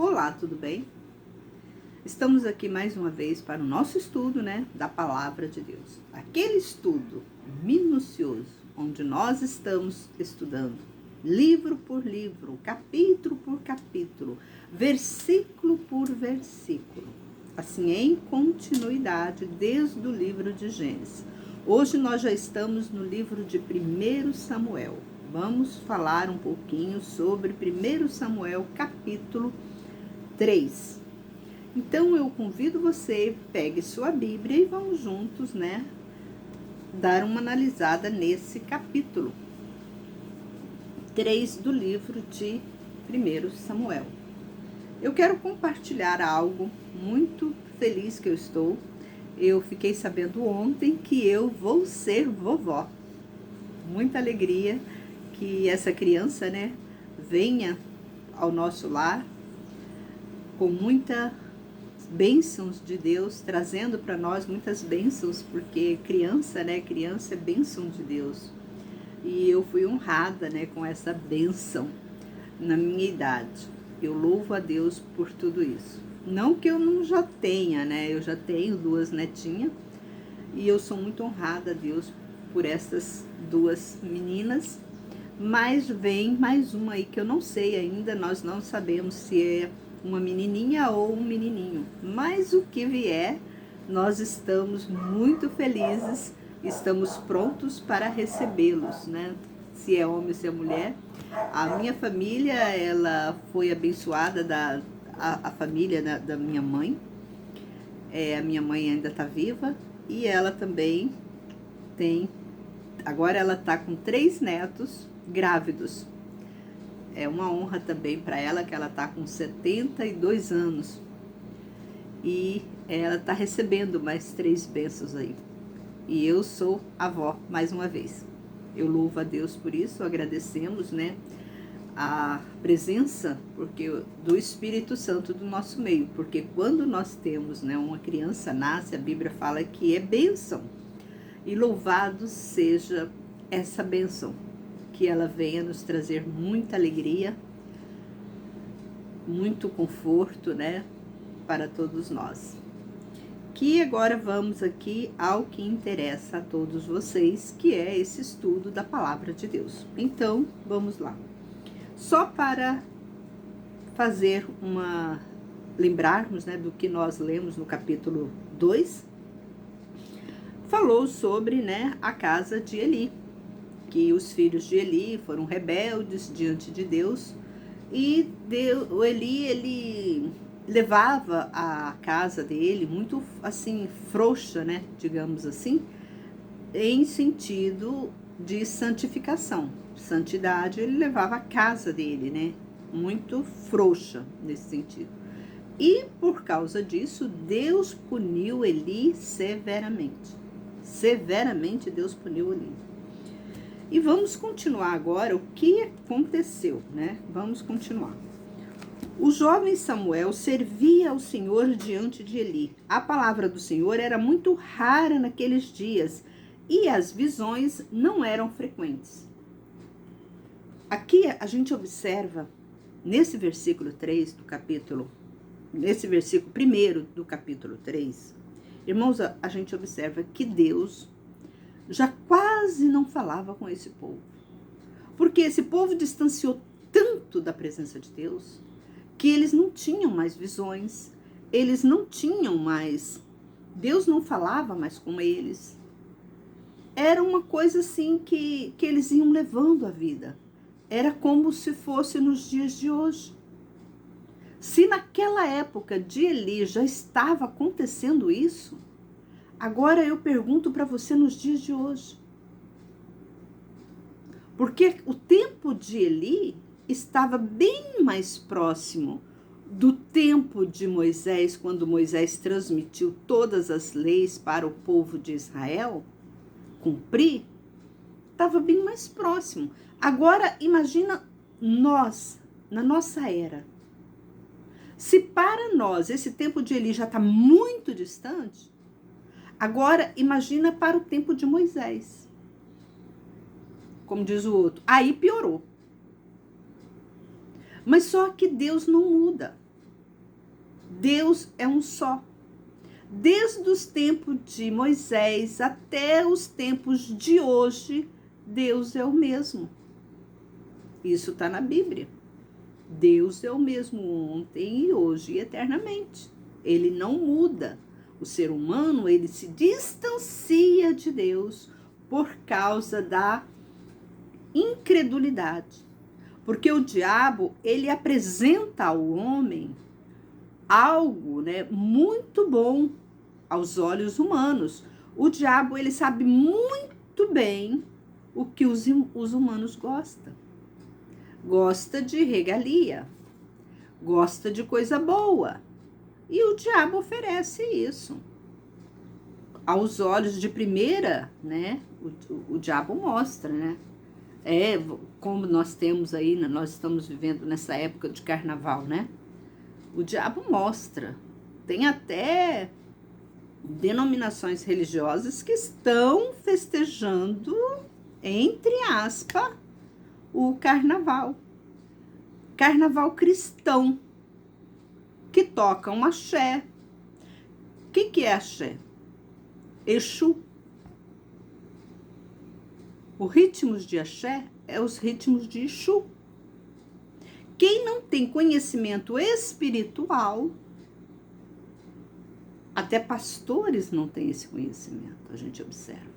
Olá, tudo bem? Estamos aqui mais uma vez para o nosso estudo, da Palavra de Deus. Aquele estudo minucioso, onde nós estamos estudando livro por livro, capítulo por capítulo, versículo por versículo. Assim, em continuidade, desde o livro de Gênesis. Hoje nós já estamos no livro de 1 Samuel. Vamos falar um pouquinho sobre 1 Samuel, capítulo 3. Então, eu convido você, pegue sua Bíblia e vamos juntos, dar uma analisada nesse capítulo 3 do livro de 1 Samuel. Eu quero compartilhar algo muito feliz que eu estou. Eu fiquei sabendo ontem que eu vou ser vovó. Muita alegria que essa criança, venha ao nosso lar com muita bênçãos de Deus, trazendo para nós muitas bênçãos, porque criança é bênção de Deus. E eu fui honrada, com essa bênção na minha idade. Eu louvo a Deus por tudo isso. Não que eu não já tenha, eu já tenho 2 netinhas, e eu sou muito honrada a Deus por essas 2 meninas, mas vem mais uma aí que eu não sei ainda, nós não sabemos se é uma menininha ou um menininho, mas o que vier, nós estamos muito felizes, estamos prontos para recebê-los, se é homem ou se é mulher. A minha família, ela foi abençoada, a família da minha mãe, a minha mãe ainda está viva, e ela também tem, agora ela está com 3 netos grávidos. É uma honra também para ela, que ela está com 72 anos. E ela está recebendo mais 3 bênçãos aí. E eu sou avó, mais uma vez. Eu louvo a Deus por isso, agradecemos, a presença do Espírito Santo do nosso meio. Porque quando nós temos, uma criança nasce, a Bíblia fala que é bênção. E louvado seja essa bênção. Que ela venha nos trazer muita alegria, muito conforto, para todos nós. Que agora vamos aqui ao que interessa a todos vocês, que é esse estudo da Palavra de Deus. Então, vamos lá. Só para fazer lembrarmos, do que nós lemos no capítulo 2, falou sobre, a casa de Eli. Que os filhos de Eli foram rebeldes diante de Deus, e o Eli, ele levava a casa dele muito assim, frouxa, digamos assim, em sentido de santificação. Santidade, ele levava a casa dele, muito frouxa nesse sentido. E por causa disso, Deus puniu Eli severamente. Severamente Deus puniu Eli. E vamos continuar agora o que aconteceu, Vamos continuar. O jovem Samuel servia ao Senhor diante de Eli. A palavra do Senhor era muito rara naqueles dias e as visões não eram frequentes. Aqui a gente observa, nesse versículo 3 do capítulo, nesse versículo 1 do capítulo 3, irmãos, a gente observa que Deus já quase não falava com esse povo. Porque esse povo distanciou tanto da presença de Deus, que eles não tinham mais visões, eles não tinham mais, Deus não falava mais com eles. Era uma coisa assim que eles iam levando a vida. Era como se fosse nos dias de hoje. Se naquela época de Eli já estava acontecendo isso, agora eu pergunto para você nos dias de hoje. Porque o tempo de Eli estava bem mais próximo do tempo de Moisés, quando Moisés transmitiu todas as leis para o povo de Israel cumprir, estava bem mais próximo. Agora imagina nós, na nossa era. Se para nós esse tempo de Eli já está muito distante, agora, imagina para o tempo de Moisés. Como diz o outro, aí piorou. Mas só que Deus não muda. Deus é um só. Desde os tempos de Moisés até os tempos de hoje, Deus é o mesmo. Isso está na Bíblia. Deus é o mesmo ontem e hoje e eternamente. Ele não muda. O ser humano, ele se distancia de Deus por causa da incredulidade. Porque o diabo, ele apresenta ao homem algo, né, muito bom aos olhos humanos. O diabo, ele sabe muito bem o que os humanos gostam. Gosta de regalia, gosta de coisa boa. E o diabo oferece isso. Aos olhos de primeira, né, o diabo mostra, né? Como nós temos aí, nós estamos vivendo nessa época de carnaval, né? O diabo mostra. Tem até denominações religiosas que estão festejando, entre aspas, o carnaval. Carnaval cristão, que toca um axé. O que é axé? Exu. Os ritmos de axé é os ritmos de Exu. Quem não tem conhecimento espiritual, até pastores não têm esse conhecimento, a gente observa.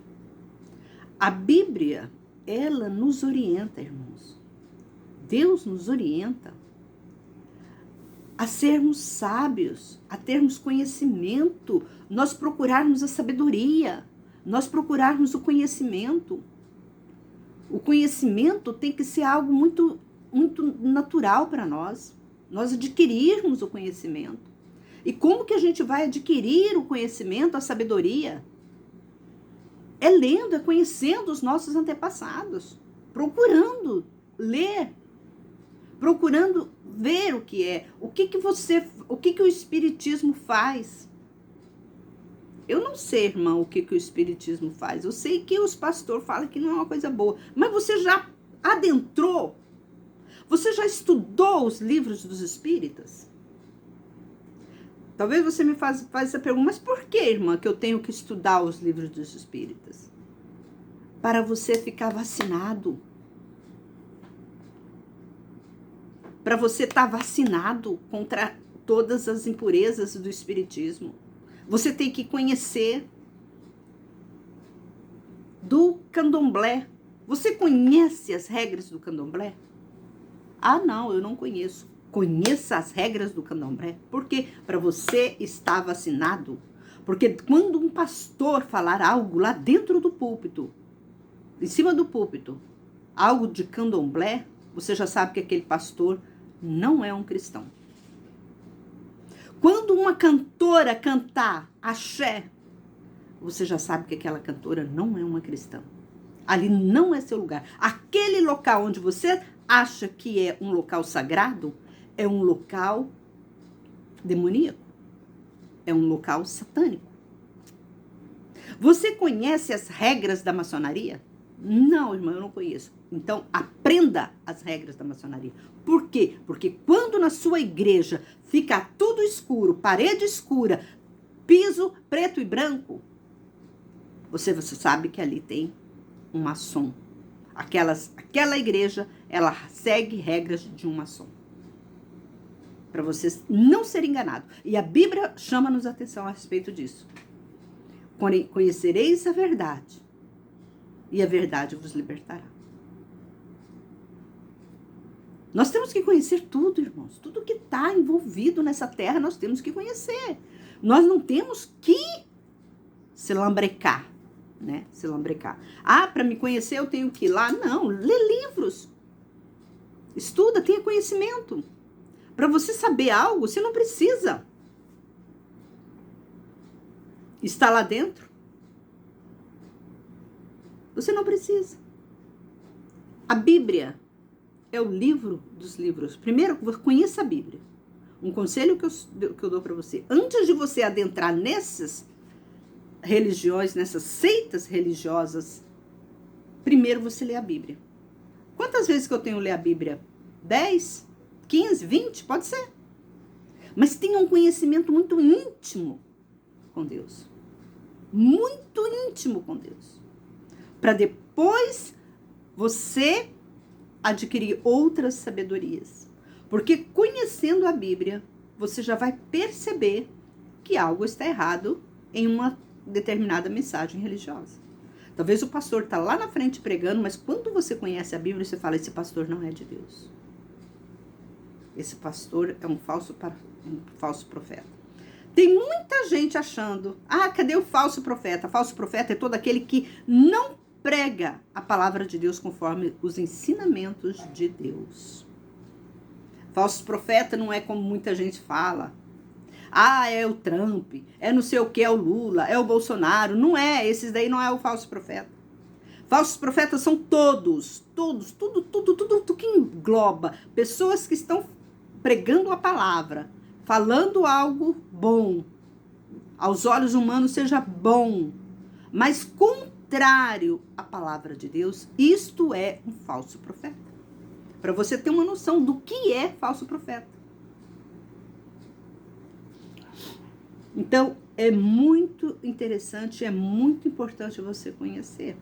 A Bíblia, ela nos orienta, irmãos. Deus nos orienta a sermos sábios, a termos conhecimento, nós procurarmos a sabedoria, nós procurarmos o conhecimento. O conhecimento tem que ser algo muito natural para nós adquirirmos o conhecimento. E como que a gente vai adquirir o conhecimento, a sabedoria? É lendo, é conhecendo os nossos antepassados, procurando ler, procurando ver o que é, o que o Espiritismo faz. Eu não sei, irmão, o que o Espiritismo faz. Eu sei que os pastores falam que não é uma coisa boa, mas você já adentrou? Você já estudou os livros dos espíritas? Talvez você me faça essa pergunta, mas por que, irmã, que eu tenho que estudar os livros dos espíritas? Para você ficar vacinado. Para você estar vacinado contra todas as impurezas do espiritismo. Você tem que conhecer do candomblé. Você conhece as regras do candomblé? Ah, não, eu não conheço. Conheça as regras do candomblé. Por quê? Para você estar vacinado. Porque quando um pastor falar algo lá dentro do púlpito, em cima do púlpito, algo de candomblé, você já sabe que aquele pastor não é um cristão. Quando uma cantora cantar axé, você já sabe que aquela cantora não é uma cristã. Ali não é seu lugar. Aquele local onde você acha que é um local sagrado, é um local demoníaco. É um local satânico. Você conhece as regras da maçonaria? Não, irmã, eu não conheço. Então, aprenda as regras da maçonaria. Por quê? Porque quando na sua igreja fica tudo escuro, parede escura, piso preto e branco, você sabe que ali tem um maçom. Aquela igreja, ela segue regras de um maçom. Para vocês não serem enganados. E a Bíblia chama-nos a atenção a respeito disso. Conhecereis a verdade, e a verdade vos libertará. Nós temos que conhecer tudo, irmãos. Tudo que está envolvido nessa terra, nós temos que conhecer. Nós não temos que se lambrecar, né? Se lambrecar. Ah, para me conhecer eu tenho que ir lá? Não, lê livros. Estuda, tenha conhecimento. Para você saber algo, você não precisa estar lá dentro. Você não precisa. A Bíblia é o livro dos livros. Primeiro, conheça a Bíblia. Um conselho que eu dou para você. Antes de você adentrar nessas religiões, nessas seitas religiosas, primeiro você lê a Bíblia. Quantas vezes que eu tenho que ler a Bíblia? 10? 15? 20? Pode ser. Mas tenha um conhecimento muito íntimo com Deus. Muito íntimo com Deus. Para depois você adquirir outras sabedorias. Porque conhecendo a Bíblia, você já vai perceber que algo está errado em uma determinada mensagem religiosa. Talvez o pastor está lá na frente pregando, mas quando você conhece a Bíblia, você fala, esse pastor não é de Deus. Esse pastor é um falso profeta. Tem muita gente achando, cadê o falso profeta? Falso profeta é todo aquele que não prega a palavra de Deus conforme os ensinamentos de Deus. Falso profeta não é como muita gente fala. É o Trump, é não sei o que, é o Lula, é o Bolsonaro. Não é, esses daí não é o falso profeta. Falsos profetas são tudo que engloba. Pessoas que estão pregando a palavra, falando algo bom, aos olhos humanos seja bom, mas contrário à palavra de Deus, isto é um falso profeta. Para você ter uma noção do que é falso profeta. Então, é muito interessante, é muito importante você conhecer.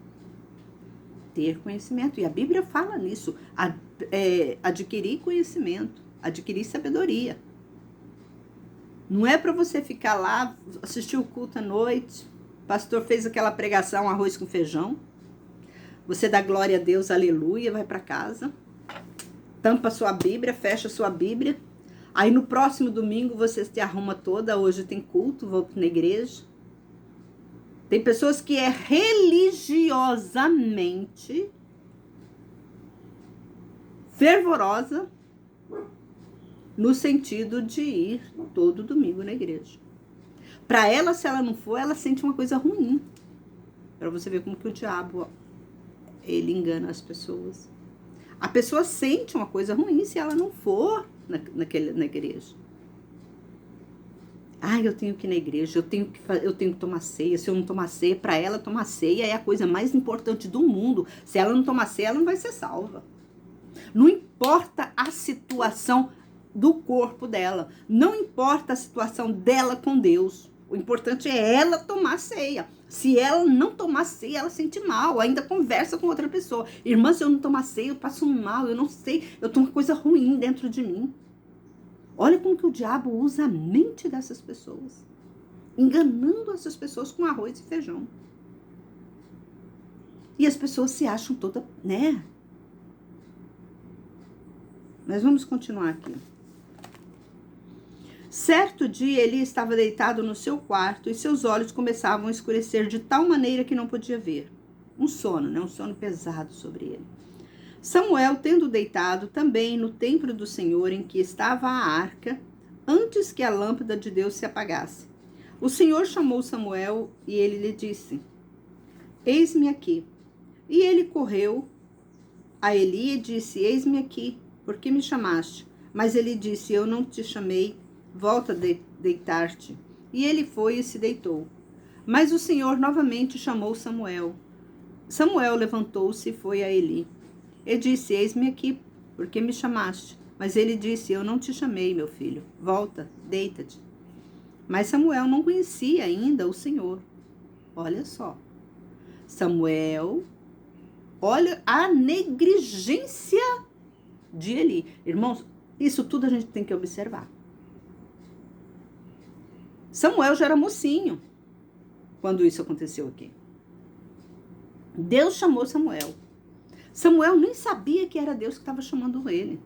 Ter conhecimento. E a Bíblia fala nisso. Adquirir conhecimento, adquirir sabedoria. Não é para você ficar lá, assistir o culto à noite, o pastor fez aquela pregação, arroz com feijão. Você dá glória a Deus, aleluia, vai para casa. Tampa sua Bíblia, fecha sua Bíblia. Aí no próximo domingo você se arruma toda, hoje tem culto, vou na igreja. Tem pessoas que religiosamente fervorosa no sentido de ir todo domingo na igreja. Para ela, se ela não for, ela sente uma coisa ruim. Para você ver como que o diabo, ele engana as pessoas. A pessoa sente uma coisa ruim se ela não for na igreja. Eu tenho que ir na igreja, eu tenho que tomar ceia. Se eu não tomar ceia, para ela tomar ceia é a coisa mais importante do mundo. Se ela não tomar ceia, ela não vai ser salva. Não importa a situação do corpo dela, não importa a situação dela com Deus. O importante é ela tomar ceia. Se ela não tomar ceia, ela sente mal, ainda conversa com outra pessoa. Irmã, se eu não tomar ceia, eu passo mal, eu não sei, eu tenho uma coisa ruim dentro de mim. Olha como que o diabo usa a mente dessas pessoas, enganando essas pessoas com arroz e feijão. E as pessoas se acham toda, né? Mas vamos continuar aqui. Certo dia, Eli estava deitado no seu quarto e seus olhos começavam a escurecer de tal maneira que não podia ver. Um sono, né? Um sono pesado sobre ele. Samuel, tendo deitado também no templo do Senhor em que estava a arca, antes que a lâmpada de Deus se apagasse. O Senhor chamou Samuel e ele lhe disse, eis-me aqui. E ele correu a Eli e disse, eis-me aqui, por que me chamaste? Mas ele disse, eu não te chamei, volta a deitar-te. E ele foi e se deitou. Mas o Senhor novamente chamou Samuel. Samuel levantou-se e foi a Eli. E disse, eis-me aqui, por que me chamaste? Mas ele disse, eu não te chamei, meu filho. Volta, deita-te. Mas Samuel não conhecia ainda o Senhor. Olha só. Samuel, olha a negligência de Eli. Irmãos, isso tudo a gente tem que observar. Samuel já era mocinho quando isso aconteceu aqui. Deus chamou Samuel. Samuel nem sabia que era Deus que estava chamando ele.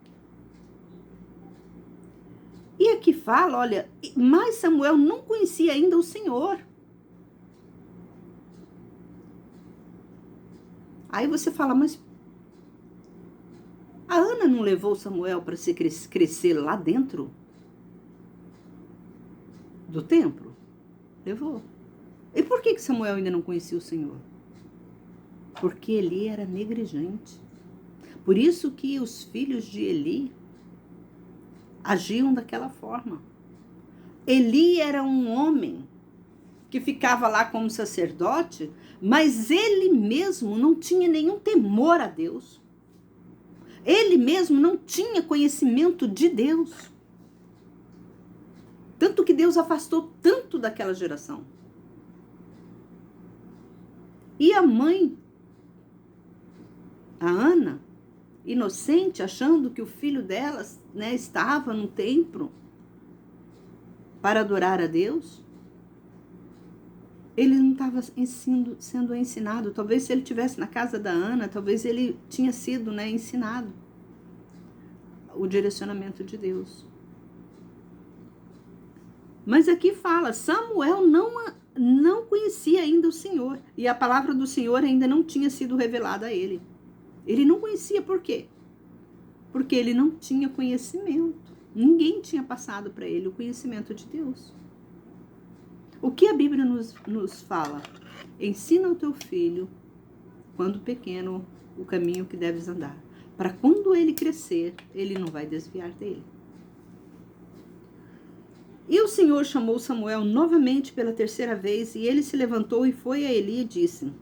E aqui fala, olha, mas Samuel não conhecia ainda o Senhor. Aí você fala, mas a Ana não levou Samuel para se crescer lá dentro do templo? Levou. E por que Samuel ainda não conhecia o Senhor? Porque Eli era negligente. Por isso que os filhos de Eli agiam daquela forma. Eli era um homem que ficava lá como sacerdote, mas ele mesmo não tinha nenhum temor a Deus. Ele mesmo não tinha conhecimento de Deus. Tanto que Deus afastou tanto daquela geração. E a mãe, a Ana, inocente, achando que o filho delas, né, estava no templo para adorar a Deus, ele não estava sendo ensinado. Talvez se ele estivesse na casa da Ana, talvez ele tinha sido, né, ensinado o direcionamento de Deus. Mas aqui fala, Samuel não conhecia ainda o Senhor, e a palavra do Senhor ainda não tinha sido revelada a ele. Ele não conhecia por quê? Porque ele não tinha conhecimento. Ninguém tinha passado para ele o conhecimento de Deus. O que a Bíblia nos fala? Ensina ao teu filho, quando pequeno, o caminho que deves andar, para quando ele crescer, ele não vai desviar dele. E o Senhor chamou Samuel novamente pela terceira vez, e ele se levantou e foi a Eli e disse: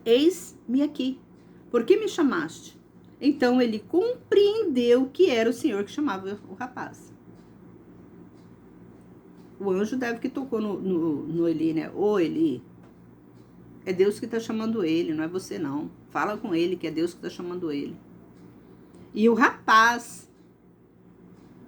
Eis-me aqui, por que me chamaste? Então ele compreendeu que era o Senhor que chamava o rapaz. O anjo deve que tocou no Eli, né? Ô Eli, é Deus que está chamando ele, não é você não. Fala com ele que é Deus que está chamando ele. E o rapaz,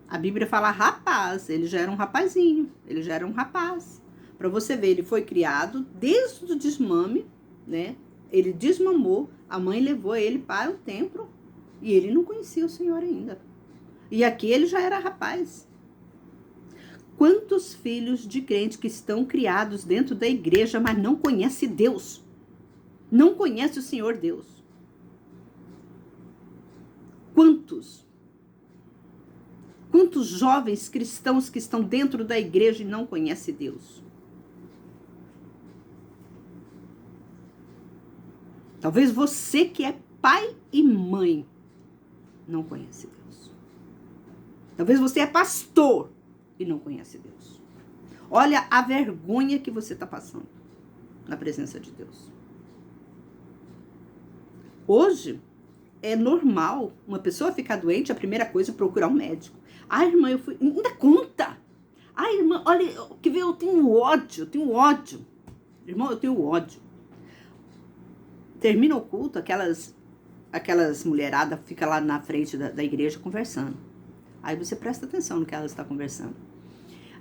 a Bíblia fala rapaz, ele já era um rapazinho, ele já era um rapaz. Para você ver, ele foi criado desde o desmame, né? Ele desmamou, a mãe levou ele para o templo e ele não conhecia o Senhor ainda. E aqui ele já era rapaz. Quantos filhos de crente que estão criados dentro da igreja, mas não conhecem Deus? Não conhecem o Senhor Deus? Quantos? Quantos jovens cristãos que estão dentro da igreja e não conhecem Deus? Talvez você que é pai e mãe não conhece Deus. Talvez você é pastor e não conhece Deus. Olha a vergonha que você está passando na presença de Deus. Hoje é normal uma pessoa ficar doente, a primeira coisa é procurar um médico. Ah, irmã, eu fui... Ainda conta. Ah, irmã, olha, que vê, eu tenho ódio. Irmão, eu tenho ódio. Termina o culto, aquelas mulheradas ficam lá na frente da igreja conversando. Aí você presta atenção no que elas estão conversando.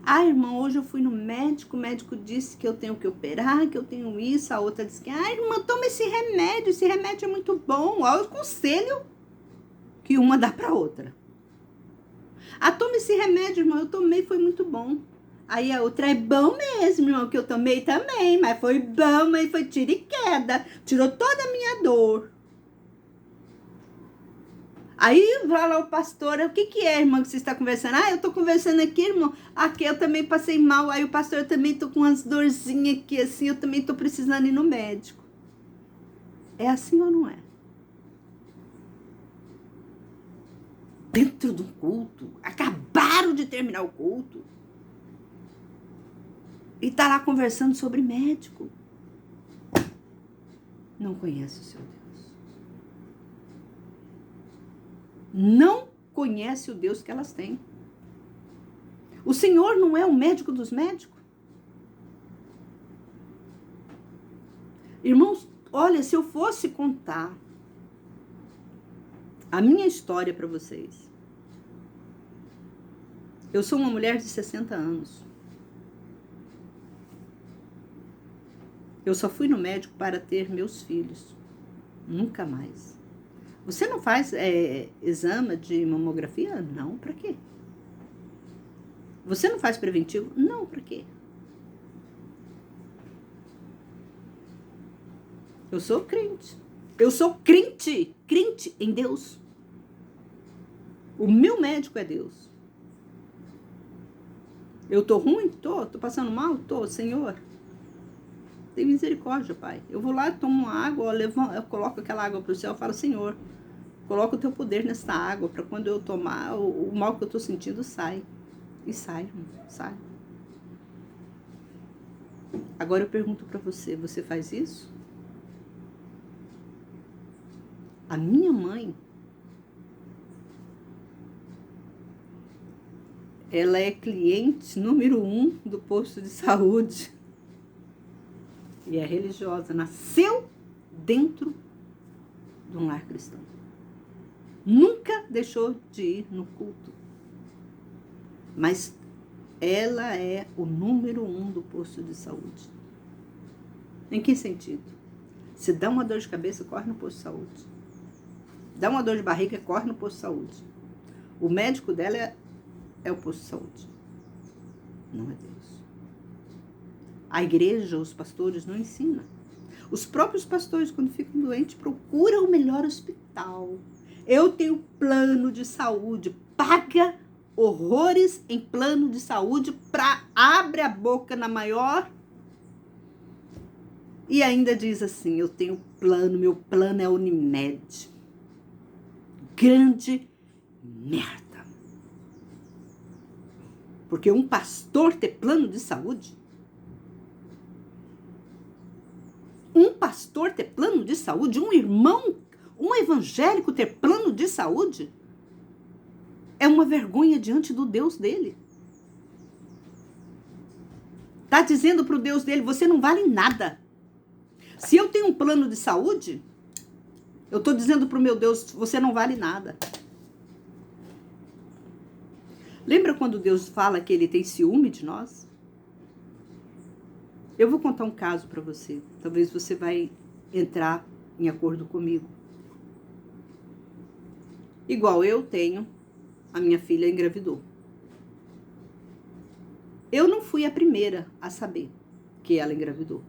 Ah, irmã, hoje eu fui no médico, o médico disse que eu tenho que operar, que eu tenho isso, a outra disse que, ah, irmã, toma esse remédio é muito bom. Olha o conselho que uma dá para outra. Ah, toma esse remédio, irmã, eu tomei, foi muito bom. Aí a outra, é bom mesmo, irmão, que eu tomei também, mas foi bom, mas foi tiro e queda, tirou toda a minha dor. Aí vai lá o pastor, o que é, irmã, que você está conversando? Ah, eu tô conversando aqui, irmão, aqui eu também passei mal, aí o pastor, eu também tô com umas dorzinhas aqui, assim, eu também tô precisando ir no médico. É assim ou não é? Dentro do culto, acabaram de terminar o culto, e tá lá conversando sobre médico. Não conhece o seu Deus. Não conhece o Deus que elas têm. O Senhor não é o médico dos médicos? Irmãos, olha, se eu fosse contar a minha história para vocês. Eu sou uma mulher de 60 anos. Eu só fui no médico para ter meus filhos. Nunca mais. Você não faz exame de mamografia? Não, para quê? Você não faz preventivo? Não, para quê? Eu sou crente. Eu sou crente em Deus. O meu médico é Deus. Eu tô ruim? Tô passando mal? Tô, Senhor. Tem misericórdia, Pai. Eu vou lá, tomo água, eu coloco aquela água pro céu e falo, Senhor, coloca o teu poder nessa água, para quando eu tomar, o mal que eu tô sentindo sai. E sai, irmão, sai. Agora eu pergunto para você, você faz isso? A minha mãe, ela é cliente número 1 do posto de saúde. E é religiosa, nasceu dentro de um lar cristão. Nunca deixou de ir no culto. Mas ela é o número 1 do posto de saúde. Em que sentido? Se dá uma dor de cabeça, corre no posto de saúde. Dá uma dor de barriga, corre no posto de saúde. O médico dela é o posto de saúde. Não é Deus. A igreja, os pastores não ensinam. Os próprios pastores, quando ficam doentes, procuram o melhor hospital. Eu tenho plano de saúde. Paga horrores em plano de saúde para abre a boca na maior. E ainda diz assim, eu tenho plano, meu plano é Unimed. Grande merda. Porque um pastor ter plano de saúde? Um pastor ter plano de saúde? Um irmão, um evangélico ter plano de saúde? É uma vergonha diante do Deus dele. Está dizendo para o Deus dele, você não vale nada. Se eu tenho um plano de saúde, eu estou dizendo para o meu Deus, você não vale nada. Lembra quando Deus fala que ele tem ciúme de nós? Eu vou contar um caso para você. Talvez você vai entrar em acordo comigo. Igual eu tenho, a minha filha engravidou. Eu não fui a primeira a saber que ela engravidou.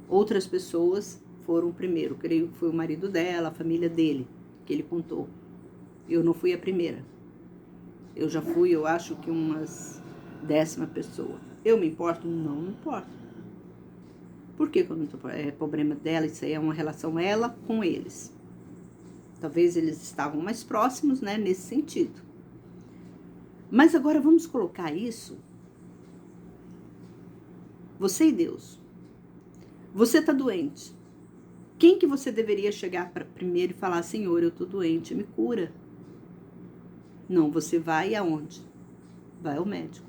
Outras pessoas foram o primeiro. Creio que foi o marido dela, a família dele, que ele contou. Eu não fui a primeira. Eu já fui, eu acho que umas 10ª pessoa. Eu me importo? Não me importo. Por que eu não estou? É problema dela, isso aí é uma relação ela com eles. Talvez eles estavam mais próximos, né, nesse sentido. Mas agora vamos colocar isso. Você e Deus. Você está doente. Quem que você deveria chegar para primeiro e falar, Senhor, eu estou doente, me cura? Não, você vai aonde? Vai ao médico.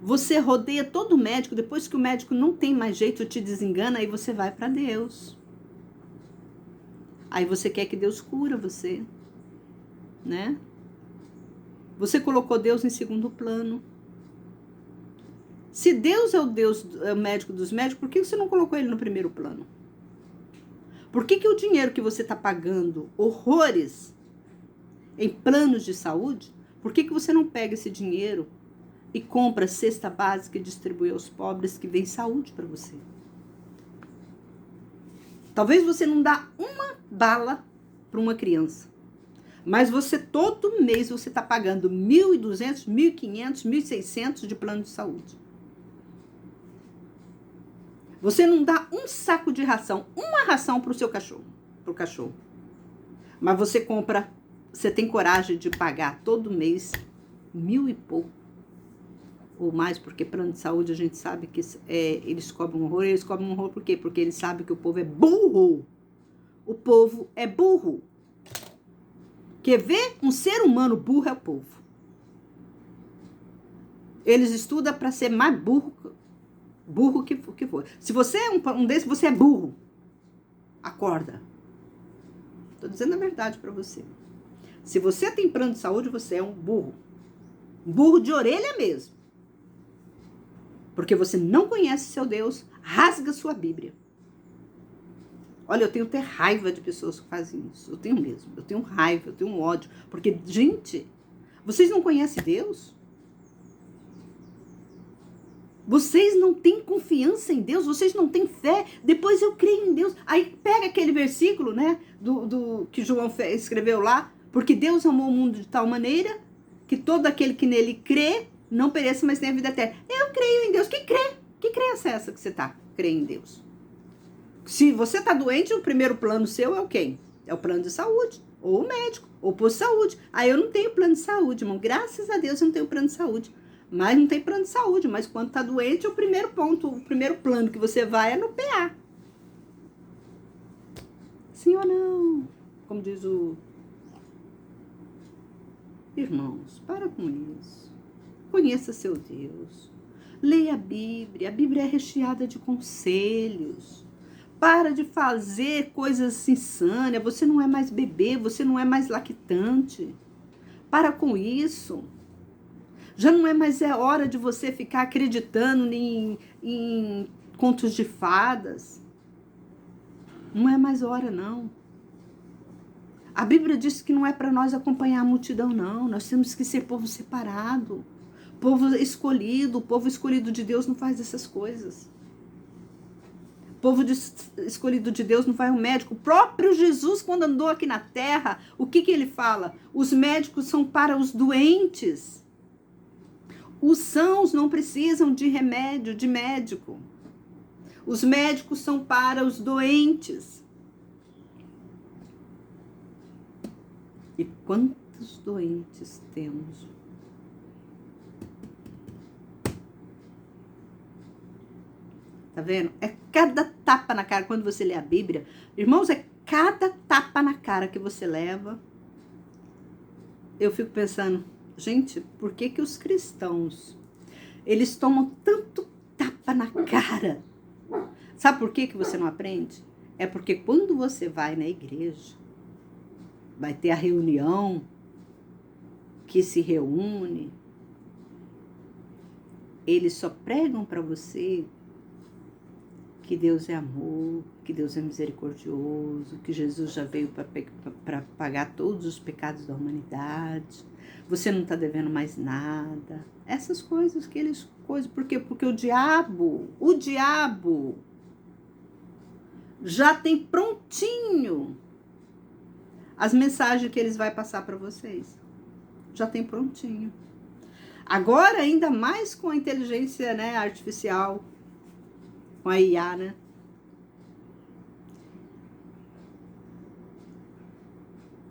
Você rodeia todo médico, depois que o médico não tem mais jeito, te desengana, aí você vai para Deus. Aí você quer que Deus cura você, né? Você colocou Deus em segundo plano. Se Deus é o Deus, é o médico dos médicos, por que você não colocou ele no primeiro plano? Por que o dinheiro que você está pagando horrores em planos de saúde, por que você não pega esse dinheiro e compra cesta básica e distribui aos pobres que vem saúde para você? Talvez você não dá uma bala para uma criança, mas você todo mês você está pagando 1.200, 1.500, 1.600 de plano de saúde. Você não dá um saco de ração, uma ração para o seu cachorro, pro cachorro. Mas você compra, você tem coragem de pagar todo mês 1.000 e pouco. Ou mais, porque plano de saúde a gente sabe que eles cobram um horror. Eles cobram um horror por quê? Porque eles sabem que o povo é burro. O povo é burro. Quer ver um ser humano burro é o povo. Eles estudam para ser mais burro que for. Se você é um desses, você é burro. Acorda. Estou dizendo a verdade para você. Se você tem plano de saúde, você é um burro. Um burro de orelha mesmo. Porque você não conhece seu Deus, rasga sua Bíblia. Olha, eu tenho até raiva de pessoas que fazem isso. Eu tenho mesmo. Eu tenho raiva, eu tenho ódio. Porque, gente, vocês não conhecem Deus? Vocês não têm confiança em Deus, vocês não têm fé. Depois eu creio em Deus. Aí pega aquele versículo, né, do que João escreveu lá. Porque Deus amou o mundo de tal maneira que todo aquele que nele crê não pereça, mas tenha vida eterna. Eu creio em Deus. Quem crê? Que crença é essa que você está? Crê em Deus. Se você está doente, o primeiro plano seu é o quê? É o plano de saúde. Ou o médico, ou o posto de saúde. Aí eu não tenho plano de saúde, irmão. Graças a Deus eu não tenho plano de saúde. Mas não tem plano de saúde. Mas quando está doente, o primeiro ponto, o primeiro plano que você vai é no PA. Sim ou não? Como diz o... Irmãos, para com isso. Conheça seu Deus. Leia a Bíblia. A Bíblia é recheada de conselhos. Para de fazer coisas insânias. Você não é mais bebê, você não é mais lactante. Para com isso. Já não é mais hora de você ficar acreditando em contos de fadas. Não é mais hora, não. A Bíblia diz que não é para nós acompanhar a multidão, não. Nós temos que ser povo separado. Povo escolhido. O povo escolhido de Deus não faz essas coisas. O povo escolhido de Deus não vai ao médico. O próprio Jesus, quando andou aqui na terra, o que ele fala? Os médicos são para os doentes. Os sãos não precisam de remédio, de médico. Os médicos são para os doentes. E quantos doentes temos? Tá vendo? É cada tapa na cara quando você lê a Bíblia. Irmãos, é cada tapa na cara que você leva. Eu fico pensando, gente, por que os cristãos, eles tomam tanto tapa na cara? Sabe por que você não aprende? É porque quando você vai na igreja, vai ter a reunião, que se reúne, eles só pregam para você que Deus é amor, que Deus é misericordioso, que Jesus já veio para pagar todos os pecados da humanidade, você não está devendo mais nada. Essas coisas que eles... Por quê? Porque o diabo já tem prontinho as mensagens que eles vai passar para vocês. Já tem prontinho. Agora, ainda mais com a inteligência, né, artificial, com a IA, né?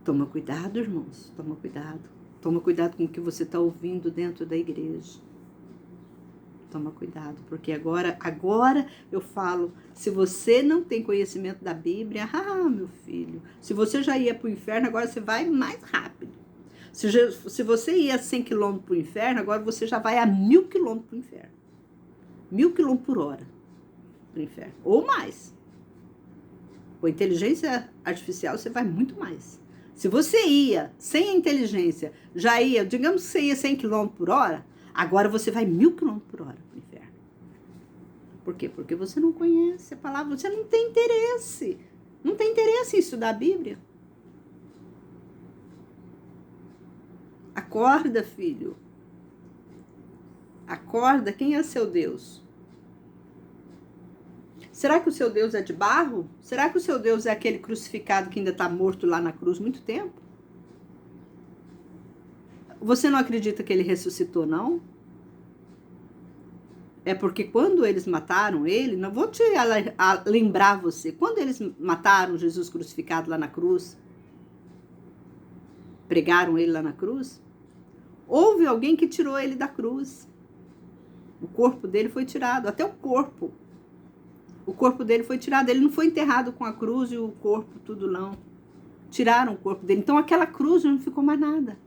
Toma cuidado, irmãos. Toma cuidado. Toma cuidado com o que você está ouvindo dentro da igreja. Toma cuidado, porque agora eu falo, se você não tem conhecimento da Bíblia, meu filho, se você já ia para o inferno, agora você vai mais rápido. Se você ia a 100 km para o inferno, agora você já vai a 1000 km para o inferno. 1000 km por hora para o inferno, ou mais. Com a inteligência artificial, você vai muito mais. Se você ia sem a inteligência, já ia, digamos que você ia 100 km por hora, agora você vai 1000 km por hora para o inferno. Por quê? Porque você não conhece a palavra, você não tem interesse. Não tem interesse em estudar a Bíblia. Acorda, filho. Acorda, quem é seu Deus? Será que o seu Deus é de barro? Será que o seu Deus é aquele crucificado que ainda está morto lá na cruz muito tempo? Você não acredita que ele ressuscitou, não? É porque quando eles mataram ele, não vou te lembrar você, quando eles mataram Jesus crucificado lá na cruz, pregaram ele lá na cruz, houve alguém que tirou ele da cruz. O corpo dele foi tirado, até o corpo. O corpo dele foi tirado, ele não foi enterrado com a cruz e o corpo tudo não. Tiraram o corpo dele, então aquela cruz não ficou mais nada.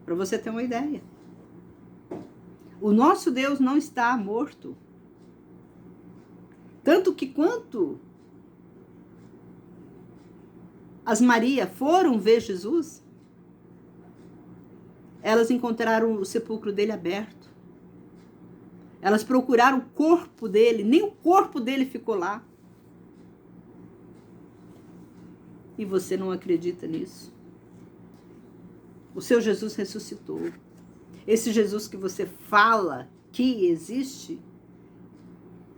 Para você ter uma ideia. O nosso Deus não está morto. Tanto que quanto as Maria foram ver Jesus, elas encontraram o sepulcro dele aberto. Elas procuraram o corpo dele, nem o corpo dele ficou lá. E você não acredita nisso? O seu Jesus ressuscitou. Esse Jesus que você fala que existe,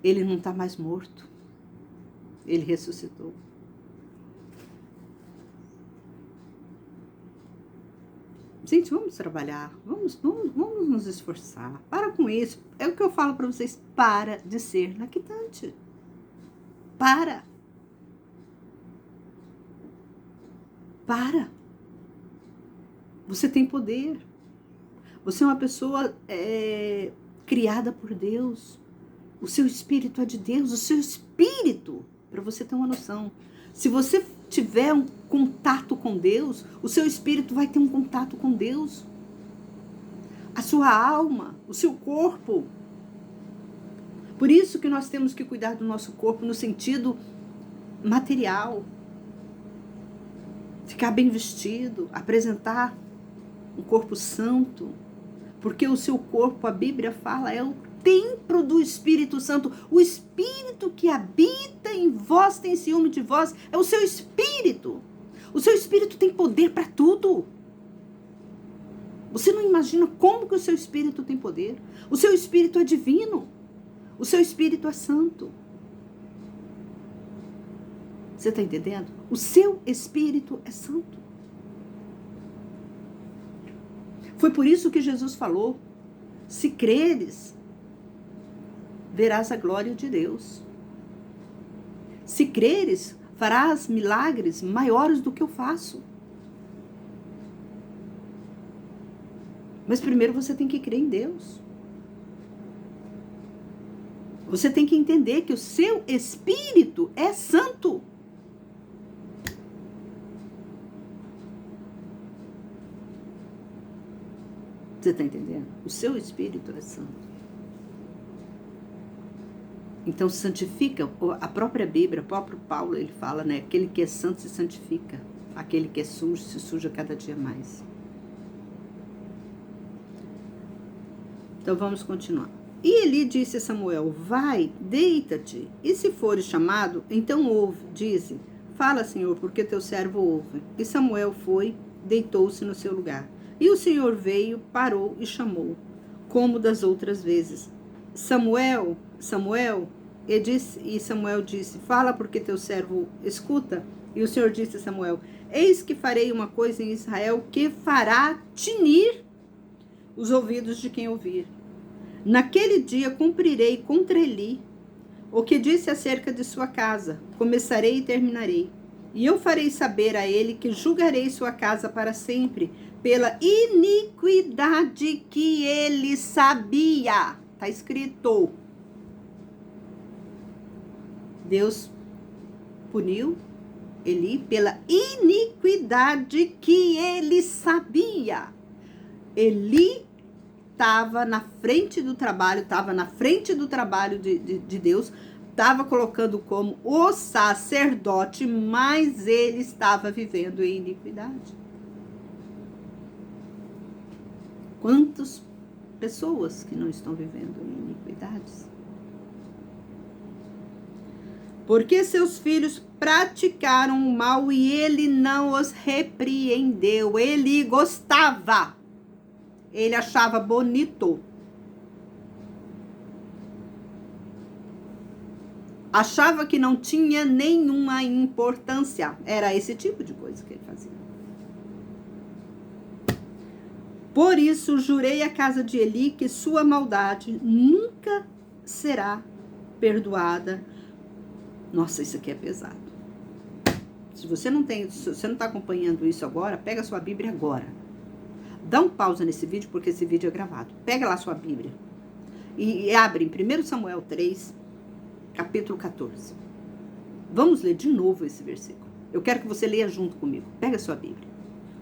ele não está mais morto. Ele ressuscitou. Gente, vamos trabalhar, vamos nos esforçar. Para com isso. É o que eu falo para vocês, para de ser lactante. Para. Você tem poder. Você é uma pessoa criada por Deus. O seu espírito é de Deus. O seu espírito, para você ter uma noção. Se você tiver um contato com Deus, o seu espírito vai ter um contato com Deus. a sua alma, o seu corpo. Por isso que nós temos que cuidar do nosso corpo no sentido material. Ficar bem vestido, apresentar um corpo santo, porque o seu corpo, a Bíblia fala, é o templo do Espírito Santo. O Espírito que habita em vós, tem ciúme de vós, é o seu Espírito. O seu Espírito tem poder para tudo. Você não imagina como que o seu Espírito tem poder. O seu Espírito é divino. O seu Espírito é santo. Você está entendendo? O seu Espírito é santo. Foi por isso que Jesus falou: se creres, verás a glória de Deus. Se creres, farás milagres maiores do que eu faço. Mas primeiro você tem que crer em Deus. Você tem que entender que o seu Espírito é santo. Você está entendendo? O seu Espírito é santo. Então santifica, a própria Bíblia, o próprio Paulo, ele fala, né? Aquele que é santo se santifica. Aquele que é sujo se suja cada dia mais. Então vamos continuar. E Eli disse a Samuel: vai, deita-te, e se fores chamado, então ouve, dize, fala, Senhor, porque teu servo ouve. E Samuel foi, deitou-se no seu lugar. E o Senhor veio, parou e chamou, como das outras vezes. Samuel, Samuel, e Samuel disse, fala, porque teu servo escuta. E o Senhor disse a Samuel: eis que farei uma coisa em Israel que fará tinir os ouvidos de quem ouvir. Naquele dia cumprirei contra Eli o que disse acerca de sua casa. Começarei e terminarei. E eu farei saber a ele que julgarei sua casa para sempre, pela iniquidade que ele sabia. Está escrito. Deus puniu Eli pela iniquidade que ele sabia. Eli estava na frente do trabalho, de Deus, estava colocando como o sacerdote, mas ele estava vivendo em iniquidade. Quantas pessoas que não estão vivendo em iniquidades? Porque seus filhos praticaram o mal e ele não os repreendeu. Ele gostava. Ele achava bonito. Achava que não tinha nenhuma importância. Era esse tipo de coisa que ele fazia. Por isso, jurei à casa de Eli que sua maldade nunca será perdoada. Nossa, isso aqui é pesado. Se você não está acompanhando isso agora, pega a sua Bíblia agora. Dá um pausa nesse vídeo, porque esse vídeo é gravado. Pega lá a sua Bíblia e abre em 1 Samuel 3, capítulo 14. Vamos ler de novo esse versículo. Eu quero que você leia junto comigo. Pega a sua Bíblia.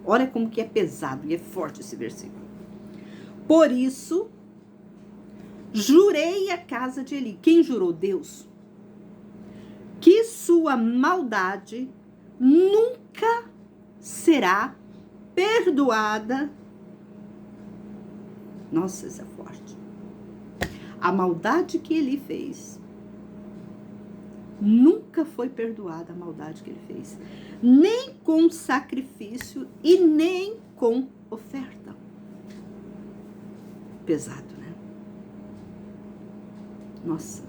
Olha como que é pesado e é forte esse versículo. Por isso, jurei à casa de Eli. Quem jurou? Deus. Que sua maldade nunca será perdoada. Nossa, isso é forte. A maldade que ele fez nunca foi perdoada, a maldade que ele fez. Nem com sacrifício e nem com oferta. Pesado, né? Nossa.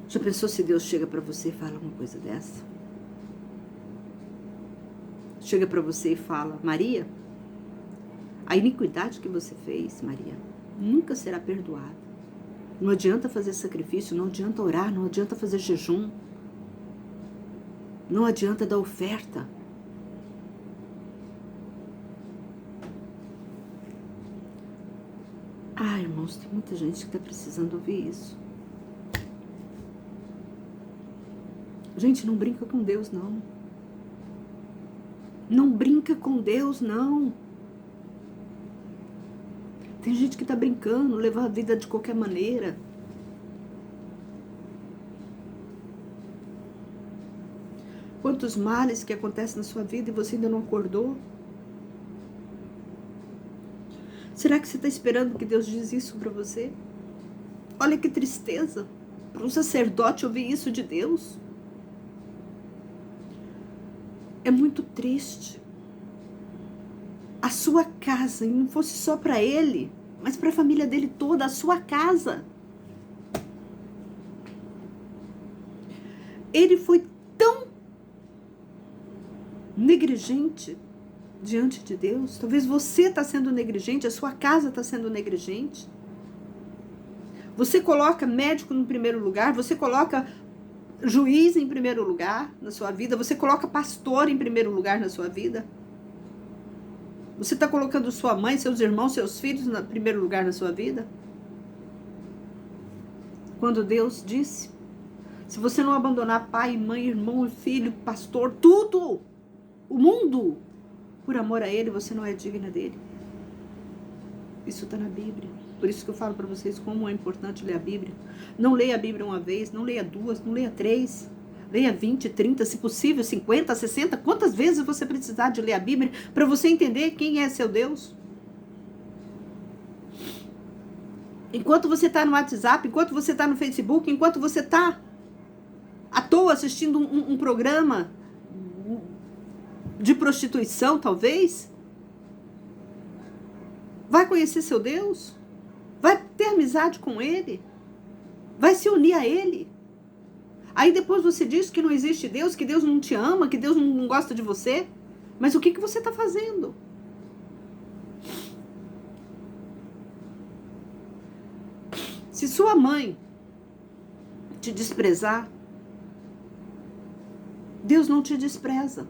Já pensou se Deus chega para você e fala uma coisa dessa? Chega para você e fala: Maria, a iniquidade que você fez, Maria, nunca será perdoada. Não adianta fazer sacrifício, não adianta orar, não adianta fazer jejum. Não adianta dar oferta. Ah, irmãos, tem muita gente que está precisando ouvir isso. Gente, não brinca com Deus, não. Não brinca com Deus, não. Tem gente que está brincando, leva a vida de qualquer maneira. Quantos males que acontecem na sua vida e você ainda não acordou? Será que você está esperando que Deus diz isso para você? Olha que tristeza. Para um sacerdote ouvir isso de Deus. É muito triste. A sua casa, e não fosse só para ele, mas para a família dele toda, a sua casa. Ele foi tão negligente diante de Deus. Talvez você está sendo negligente, a sua casa está sendo negligente. Você coloca médico no primeiro lugar, você coloca juiz em primeiro lugar na sua vida, você coloca pastor em primeiro lugar na sua vida. Você está colocando sua mãe, seus irmãos, seus filhos em primeiro lugar na sua vida? Quando Deus disse, se você não abandonar pai, mãe, irmão, filho, pastor, tudo, o mundo, por amor a Ele, você não é digna dele. Isso está na Bíblia. Por isso que eu falo para vocês como é importante ler a Bíblia. Não leia a Bíblia uma vez, não leia duas, não leia três. Leia 20, 30, se possível, 50, 60. Quantas vezes você precisar de ler a Bíblia para você entender quem é seu Deus? Enquanto você está no WhatsApp, enquanto você está no Facebook, enquanto você está à toa assistindo um programa de prostituição, talvez, vai conhecer seu Deus? Vai ter amizade com Ele? Vai se unir a Ele? Aí depois você diz que não existe Deus, que Deus não te ama, que Deus não gosta de você. Mas o que você está fazendo? Se sua mãe te desprezar, Deus não te despreza.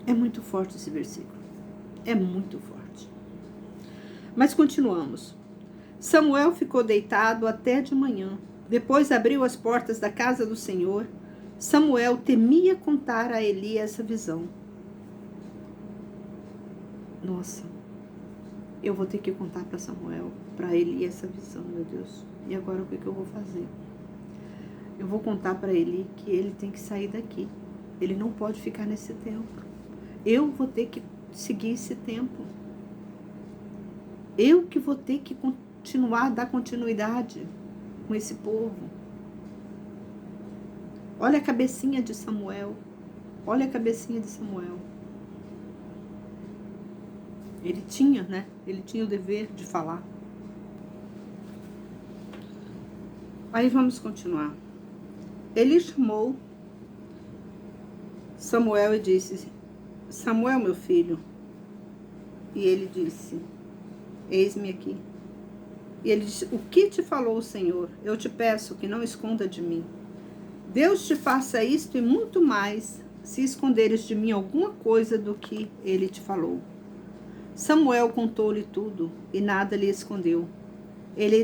É muito forte esse versículo. É muito forte. Mas continuamos. Samuel ficou deitado até de manhã. Depois abriu as portas da casa do Senhor. Samuel temia contar a Eli essa visão. Nossa, eu vou ter que contar para Samuel, para Eli essa visão, meu Deus. E agora o que eu vou fazer? Eu vou contar para Eli que ele tem que sair daqui. Ele não pode ficar nesse templo. Eu vou ter que seguir esse templo. Eu que vou ter que continuar, dar continuidade com esse povo. Olha a cabecinha de Samuel. Olha a cabecinha de Samuel. Ele tinha, né? Ele tinha o dever de falar. Aí vamos continuar. Ele chamou Samuel e disse: Samuel, meu filho. E ele disse: eis-me aqui. E ele disse: o que te falou o Senhor? Eu te peço que não esconda de mim. Deus te faça isto e muito mais, se esconderes de mim alguma coisa do que ele te falou. Samuel contou-lhe tudo e nada lhe escondeu. Ele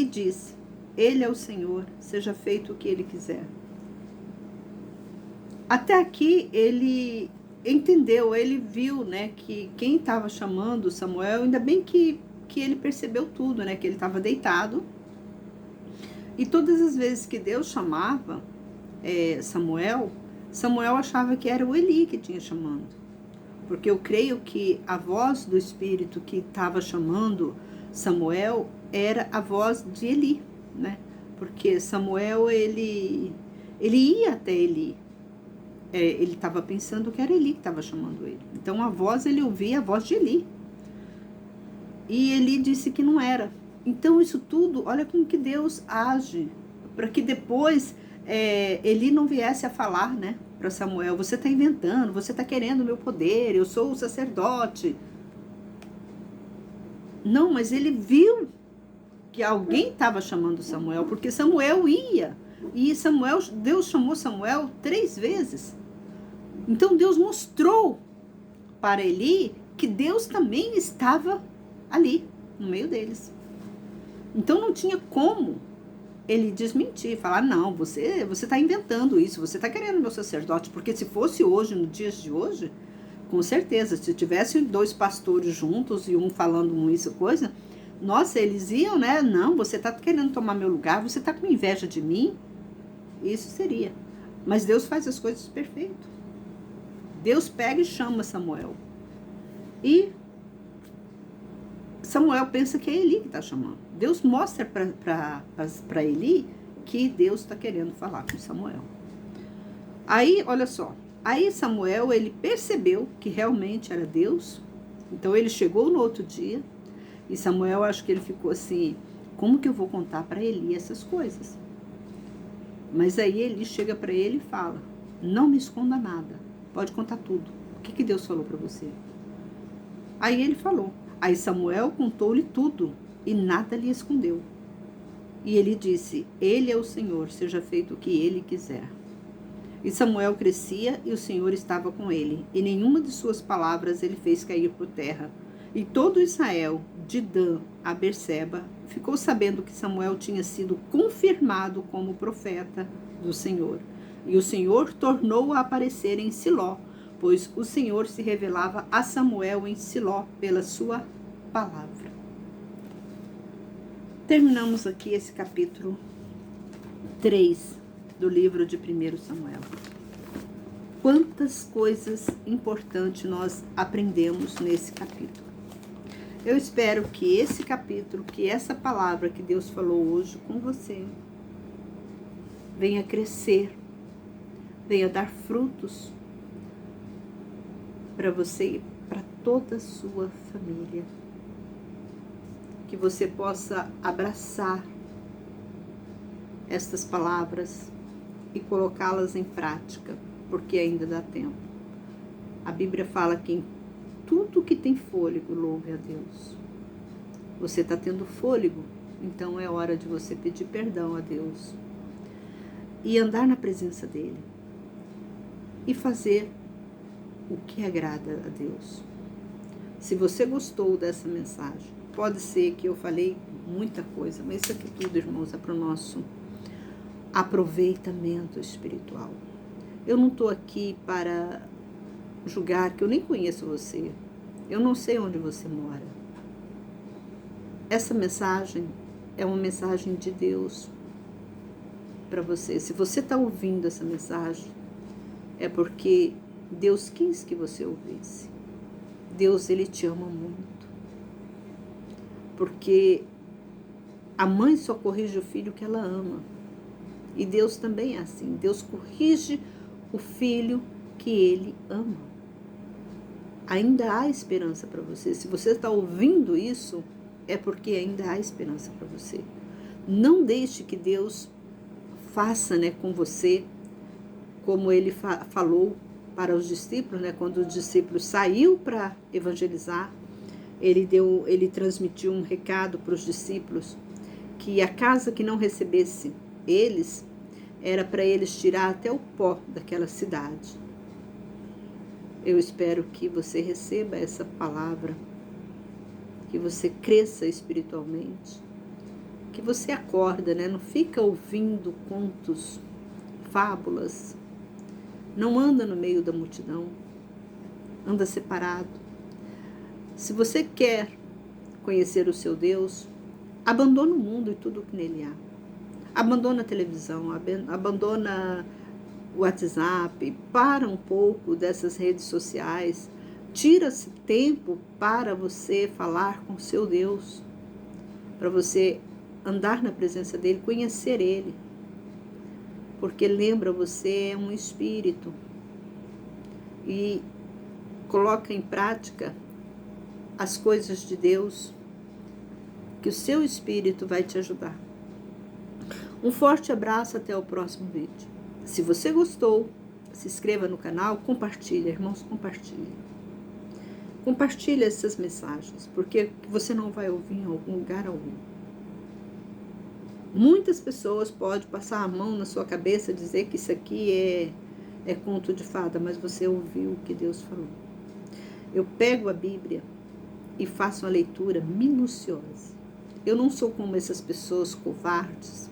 disse: ele é o Senhor, seja feito o que ele quiser. Até aqui ele entendeu, ele viu, né, que quem estava chamando Samuel, ainda bem que ele percebeu tudo, né, que ele estava deitado. E todas as vezes que Deus chamava Samuel achava que era o Eli que tinha chamando. Porque eu creio que a voz do Espírito que estava chamando Samuel era a voz de Eli, né? Porque Samuel, ele ia até Eli. Ele estava pensando que era Eli que estava chamando ele. Então a voz, ele ouvia a voz de Eli. E Eli disse que não era. Então isso tudo, olha como que Deus age. Para que depois Eli não viesse a falar, né, para Samuel: você está inventando, você está querendo o meu poder, eu sou o sacerdote. Não, mas ele viu que alguém estava chamando Samuel, porque Samuel ia. E Deus chamou Samuel 3 vezes. Então Deus mostrou para Eli que Deus também estava ali, no meio deles. Então não tinha como ele desmentir, falar, não, você está inventando isso, você está querendo meu sacerdote, porque se fosse hoje, no dias de hoje, com certeza, se tivessem 2 pastores juntos e um falando isso, coisa, nossa, eles iam, né? Não, você está querendo tomar meu lugar, você está com inveja de mim, isso seria. Mas Deus faz as coisas perfeito. Deus pega e chama Samuel. E Samuel pensa que é Eli que está chamando. Deus mostra para Eli que Deus está querendo falar com Samuel. Aí, olha só. Aí Samuel, ele percebeu que realmente era Deus. Então ele chegou no outro dia. E Samuel, acho que ele ficou assim, como que eu vou contar para Eli essas coisas? Mas aí Eli chega para ele e fala, não me esconda nada. Pode contar tudo. O que Deus falou para você? Aí ele falou. Aí Samuel contou-lhe tudo e nada lhe escondeu. E ele disse, ele é o Senhor, seja feito o que ele quiser. E Samuel crescia e o Senhor estava com ele. E nenhuma de suas palavras ele fez cair por terra. E todo Israel, de Dan a Berseba, ficou sabendo que Samuel tinha sido confirmado como profeta do Senhor. E o Senhor tornou a aparecer em Siló, pois o Senhor se revelava a Samuel em Siló pela sua palavra. Terminamos aqui esse capítulo 3 do livro de 1 Samuel. Quantas coisas importantes nós aprendemos nesse capítulo. Eu espero que esse capítulo, que essa palavra que Deus falou hoje com você, venha crescer, venha dar frutos para você e para toda a sua família. Que você possa abraçar estas palavras e colocá-las em prática, porque ainda dá tempo. A Bíblia fala que em tudo que tem fôlego, louve a Deus. Você está tendo fôlego, então é hora de você pedir perdão a Deus e andar na presença dEle e fazer o que agrada a Deus. Se você gostou dessa mensagem, pode ser que eu falei muita coisa, mas isso aqui tudo, irmãos, é para o nosso aproveitamento espiritual. Eu não estou aqui para julgar, que eu nem conheço você. Eu não sei onde você mora. Essa mensagem é uma mensagem de Deus para você. Se você está ouvindo essa mensagem, é porque Deus quis que você ouvisse. Deus, Ele te ama muito. Porque a mãe só corrige o filho que ela ama. E Deus também é assim. Deus corrige o filho que Ele ama. Ainda há esperança para você. Se você está ouvindo isso, é porque ainda há esperança para você. Não deixe que Deus faça, né, com você, como Ele falou para os discípulos, né, quando os discípulos saiu para evangelizar, ele transmitiu um recado para os discípulos, que a casa que não recebesse eles, era para eles tirar até o pó daquela cidade. Eu espero que você receba essa palavra, que você cresça espiritualmente, que você acorda, né? Não fica ouvindo contos, fábulas, não anda no meio da multidão, anda separado. Se você quer conhecer o seu Deus, abandona o mundo e tudo o que nele há. Abandona a televisão, abandona o WhatsApp, para um pouco dessas redes sociais, tira-se tempo para você falar com o seu Deus, para você andar na presença dele, conhecer ele, porque lembra, você é um espírito e coloca em prática as coisas de Deus, que o seu espírito vai te ajudar. Um forte abraço, até o próximo vídeo. Se você gostou, se inscreva no canal, compartilhe, irmãos, compartilhe. Compartilhe essas mensagens, porque você não vai ouvir em algum lugar algum. Muitas pessoas podem passar a mão na sua cabeça e dizer que isso aqui é conto de fada, mas você ouviu o que Deus falou. Eu pego a Bíblia e faço uma leitura minuciosa. Eu não sou como essas pessoas covardes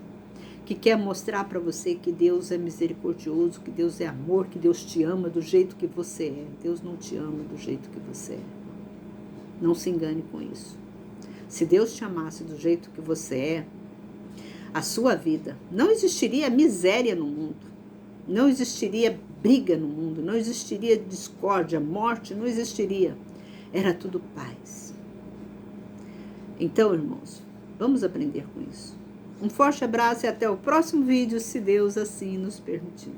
que quer mostrar para você que Deus é misericordioso, que Deus é amor, que Deus te ama do jeito que você é. Deus não te ama do jeito que você é. Não se engane com isso. Se Deus te amasse do jeito que você é, a sua vida não existiria miséria no mundo, não existiria briga no mundo, não existiria discórdia, morte, não existiria. Era tudo paz. Então, irmãos, vamos aprender com isso. Um forte abraço e até o próximo vídeo, se Deus assim nos permitir.